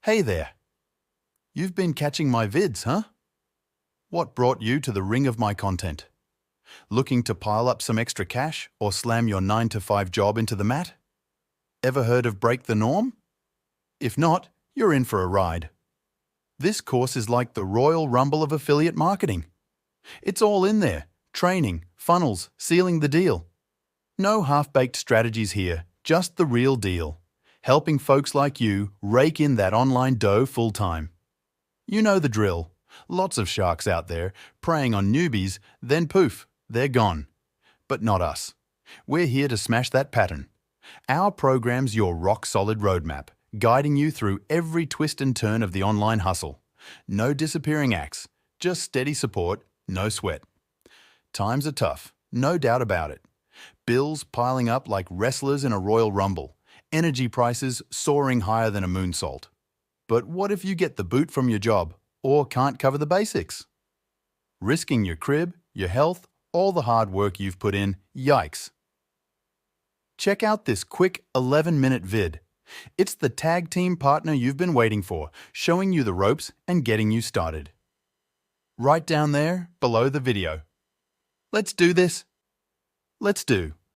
Hey there. You've been catching my vids, huh? What brought you to the ring of my content? Looking to pile up some extra cash or slam your 9 to 5 job into the mat? Ever heard of Break the Norm? If not, you're in for a ride. This course is like the Royal Rumble of affiliate marketing. It's all in there: training, funnels, sealing the deal. No half-baked strategies here, just the real deal. Helping folks like you rake in that online dough full-time. You know the drill. Lots of sharks out there preying on newbies, then poof, they're gone. But not us. We're here to smash that pattern. Our program's your rock-solid roadmap, guiding you through every twist and turn of the online hustle. No disappearing acts, just steady support, no sweat. Times are tough, no doubt about it. Bills piling up like wrestlers in a Royal Rumble. Energy prices soaring higher than a moonsault. But what if you get the boot from your job or can't cover the basics? Risking your crib, your health, all the hard work you've put in, yikes. Check out this quick 11-minute vid. It's the tag team partner you've been waiting for, showing you the ropes and getting you started. Right down there, below the video. Let's do this. Let's do.